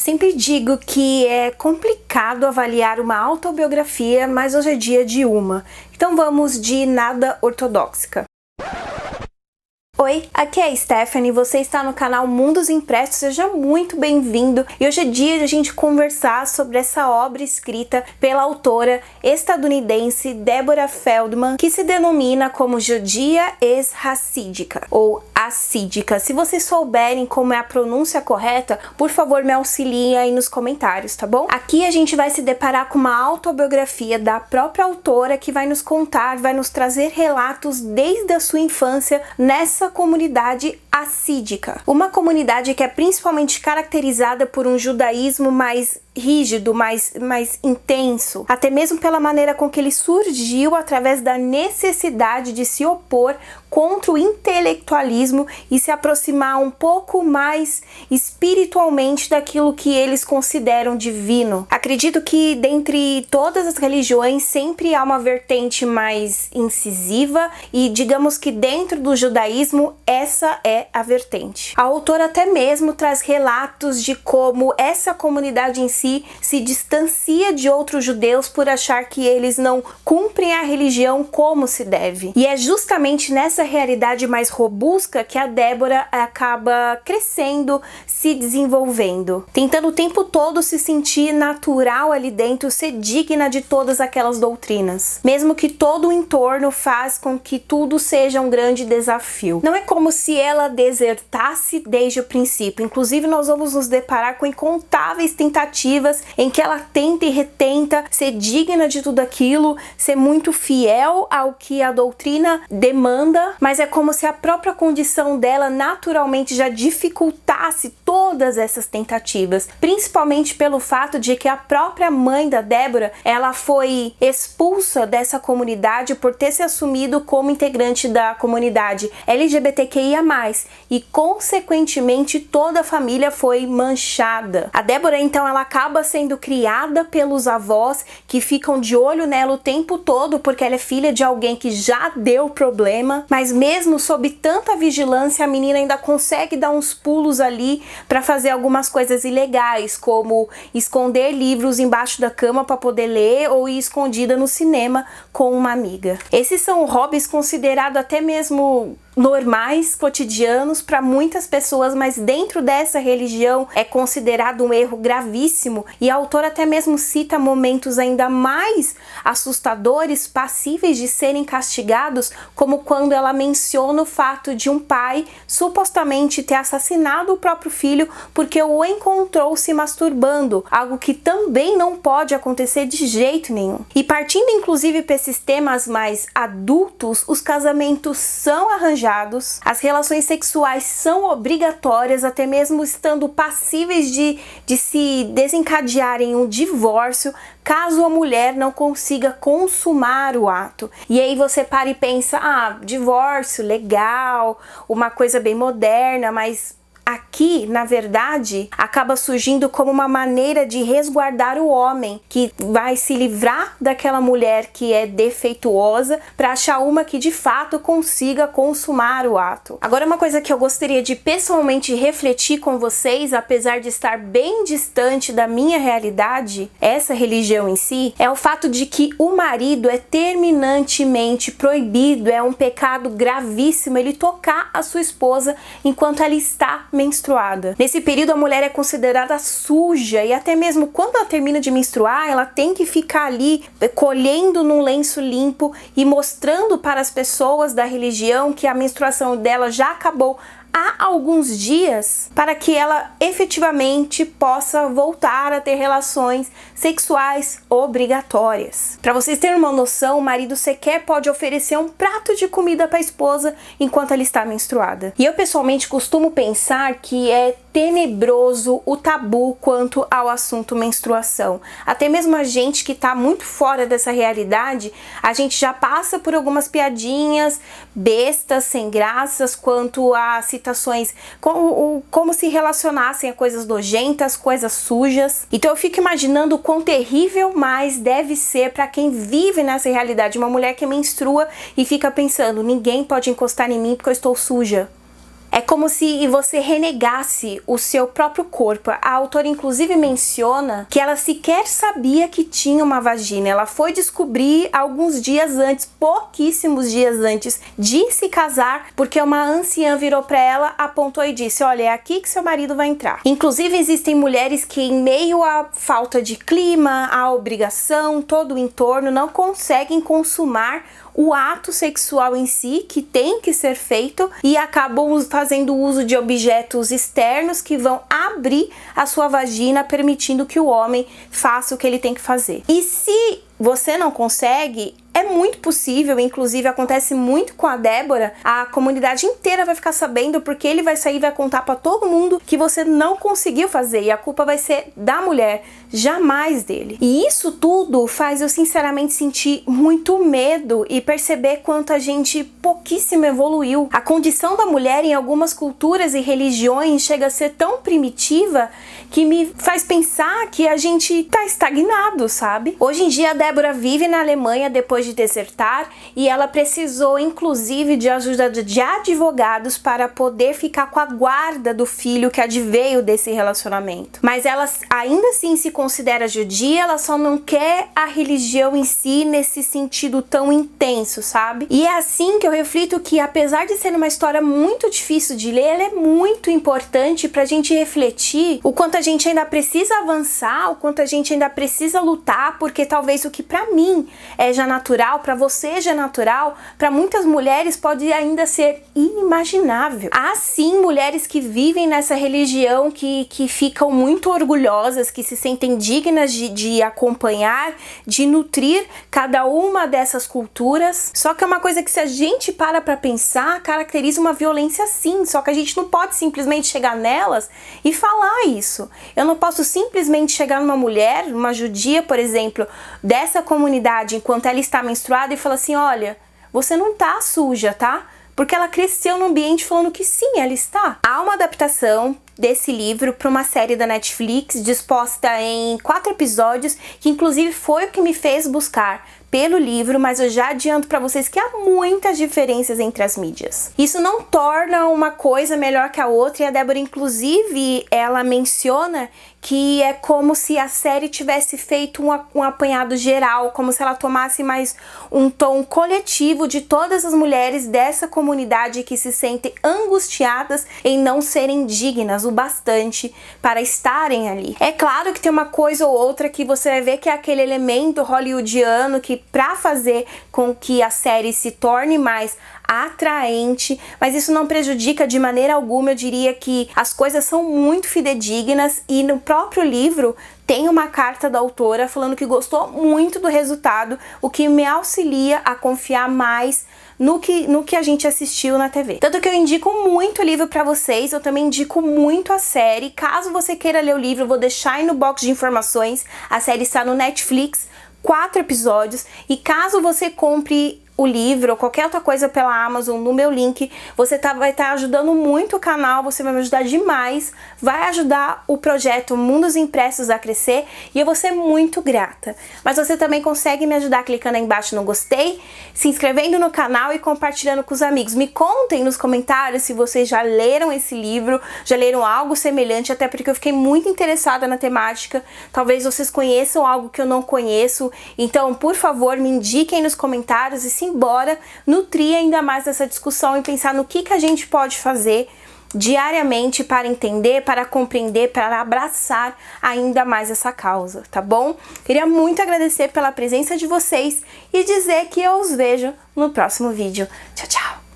Sempre digo que é complicado avaliar uma autobiografia, mas hoje é dia de uma. Então vamos de nada ortodoxa. Oi, aqui é a Stephanie, você está no canal Mundos Impressos, seja muito bem-vindo. E hoje é dia de a gente conversar sobre essa obra escrita pela autora estadunidense Deborah Feldman, que se denomina como Judia ex-Hassídica, ou Hassídica. Se vocês souberem como é a pronúncia correta, por favor me auxiliem aí nos comentários, tá bom? Aqui a gente vai se deparar com uma autobiografia da própria autora que vai nos contar, vai nos trazer relatos desde a sua infância nessa comunidade hassídica. Uma comunidade que é principalmente caracterizada por um judaísmo mais rígido, mais intenso, até mesmo pela maneira com que ele surgiu através da necessidade de se opor contra o intelectualismo e se aproximar um pouco mais espiritualmente daquilo que eles consideram divino. Acredito que dentre todas as religiões sempre há uma vertente mais incisiva e digamos que dentro do judaísmo essa é a vertente. A autora até mesmo traz relatos de como essa comunidade em si se distancia de outros judeus por achar que eles não cumprem a religião como se deve. E é justamente nessa realidade mais robusta que a Débora acaba crescendo, se desenvolvendo, tentando o tempo todo se sentir natural ali dentro, ser digna de todas aquelas doutrinas, mesmo que todo o entorno faz com que tudo seja um grande desafio. Não é como se ela desertasse desde o princípio, inclusive nós vamos nos deparar com incontáveis tentativas em que ela tenta e retenta ser digna de tudo aquilo, ser muito fiel ao que a doutrina demanda, mas é como se a própria condição dela naturalmente já dificultasse todas essas tentativas, principalmente pelo fato de que a própria mãe da Débora, ela foi expulsa dessa comunidade por ter se assumido como integrante da comunidade LGBTQIA+, e consequentemente toda a família foi manchada. A Débora então ela acaba sendo criada pelos avós que ficam de olho nela o tempo todo porque ela é filha de alguém que já deu problema, mas mesmo sob tanta vigilância a menina ainda consegue dar uns pulos ali para fazer algumas coisas ilegais, como esconder livros embaixo da cama para poder ler ou ir escondida no cinema com uma amiga. Esses são hobbies considerados até mesmo normais, cotidianos para muitas pessoas, mas dentro dessa religião é considerado um erro gravíssimo e a autora até mesmo cita momentos ainda mais assustadores, passíveis de serem castigados, como quando ela menciona o fato de um pai supostamente ter assassinado o próprio filho porque o encontrou se masturbando, algo que também não pode acontecer de jeito nenhum. E partindo inclusive para esses temas mais adultos, os casamentos são arranjados, as relações sexuais são obrigatórias, até mesmo estando passíveis de se desencadear em um divórcio caso a mulher não consiga consumar o ato. E aí você para e pensa, divórcio, legal, uma coisa bem moderna, mas aqui, na verdade, acaba surgindo como uma maneira de resguardar o homem que vai se livrar daquela mulher que é defeituosa para achar uma que de fato consiga consumar o ato. Agora, uma coisa que eu gostaria de pessoalmente refletir com vocês, apesar de estar bem distante da minha realidade, essa religião em si, é o fato de que o marido é terminantemente proibido, é um pecado gravíssimo ele tocar a sua esposa enquanto ela está menstruada. Nesse período a mulher é considerada suja e até mesmo quando ela termina de menstruar, ela tem que ficar ali colhendo num lenço limpo e mostrando para as pessoas da religião que a menstruação dela já acabou há alguns dias para que ela efetivamente possa voltar a ter relações sexuais obrigatórias. Para vocês terem uma noção, o marido sequer pode oferecer um prato de comida para a esposa enquanto ela está menstruada. E eu pessoalmente costumo pensar que é tenebroso o tabu quanto ao assunto menstruação. Até mesmo a gente que está muito fora dessa realidade, a gente já passa por algumas piadinhas bestas, sem graças, quanto a citações como se relacionassem a coisas nojentas, coisas sujas. Então eu fico imaginando o quão terrível mais deve ser para quem vive nessa realidade, uma mulher que menstrua e fica pensando, ninguém pode encostar em mim porque eu estou suja. É como se você renegasse o seu próprio corpo. A autora inclusive menciona que ela sequer sabia que tinha uma vagina. Ela foi descobrir alguns dias antes, pouquíssimos dias antes de se casar, porque uma anciã virou para ela, apontou e disse: olha, é aqui que seu marido vai entrar. Inclusive existem mulheres que, em meio à falta de clima, à obrigação, todo o entorno, não conseguem consumar o ato sexual em si, que tem que ser feito, e acabam fazendo uso de objetos externos que vão abrir a sua vagina, permitindo que o homem faça o que ele tem que fazer. E se você não consegue, é muito possível, inclusive acontece muito com a Débora, a comunidade inteira vai ficar sabendo, porque ele vai sair e vai contar pra todo mundo que você não conseguiu fazer, e a culpa vai ser da mulher, jamais dele. E isso tudo faz eu sinceramente sentir muito medo e perceber quanto a gente pouquíssimo evoluiu. A condição da mulher em algumas culturas e religiões chega a ser tão primitiva que me faz pensar que a gente tá estagnado, sabe? Hoje em dia a Débora vive na Alemanha depois de desertar, e ela precisou inclusive de ajuda de advogados para poder ficar com a guarda do filho que adveio desse relacionamento. Mas ela ainda assim se considera judia, ela só não quer a religião em si nesse sentido tão intenso, sabe? E é assim que eu reflito que, apesar de ser uma história muito difícil de ler, ela é muito importante pra gente refletir o quanto a gente ainda precisa avançar, o quanto a gente ainda precisa lutar, porque talvez o que pra mim é já natural, pra você já é natural, pra muitas mulheres pode ainda ser inimaginável. Há sim mulheres que vivem nessa religião que ficam muito orgulhosas, que se sentem dignas de acompanhar, de nutrir cada uma dessas culturas. Só que é uma coisa que, se a gente para pra pensar, caracteriza uma violência sim, só que a gente não pode simplesmente chegar nelas e falar isso. Eu não posso simplesmente chegar numa mulher, uma judia, por exemplo, dessa comunidade, enquanto ela está menstruada, e falar assim: olha, você não tá suja, tá? Porque ela cresceu no ambiente falando que sim, ela está. Há uma adaptação desse livro para uma série da Netflix, disposta em 4 episódios, que inclusive foi o que me fez buscar pelo livro, mas eu já adianto para vocês que há muitas diferenças entre as mídias. Isso não torna uma coisa melhor que a outra, e a Débora inclusive ela menciona que é como se a série tivesse feito um apanhado geral, como se ela tomasse mais um tom coletivo de todas as mulheres dessa comunidade que se sentem angustiadas em não serem dignas o bastante para estarem ali. É claro que tem uma coisa ou outra que você vai ver que é aquele elemento hollywoodiano que, para fazer com que a série se torne mais atraente, mas isso não prejudica de maneira alguma. Eu diria que as coisas são muito fidedignas, e no próprio livro tem uma carta da autora falando que gostou muito do resultado, o que me auxilia a confiar mais no que a gente assistiu na TV. Tanto que eu indico muito o livro pra vocês, eu também indico muito a série. Caso você queira ler o livro, eu vou deixar aí no box de informações. A série está no Netflix, 4 episódios, e caso você compre o livro ou qualquer outra coisa pela Amazon no meu link, você vai estar ajudando muito o canal, você vai me ajudar demais, vai ajudar o projeto Mundos Impressos a crescer, e eu vou ser muito grata. Mas você também consegue me ajudar clicando aí embaixo no gostei, se inscrevendo no canal e compartilhando com os amigos. Me contem nos comentários se vocês já leram esse livro, já leram algo semelhante, até porque eu fiquei muito interessada na temática. Talvez vocês conheçam algo que eu não conheço, então por favor me indiquem nos comentários, e embora nutrir ainda mais essa discussão e pensar no que a gente pode fazer diariamente para entender, para compreender, para abraçar ainda mais essa causa, tá bom? Queria muito agradecer pela presença de vocês e dizer que eu os vejo no próximo vídeo. Tchau, tchau!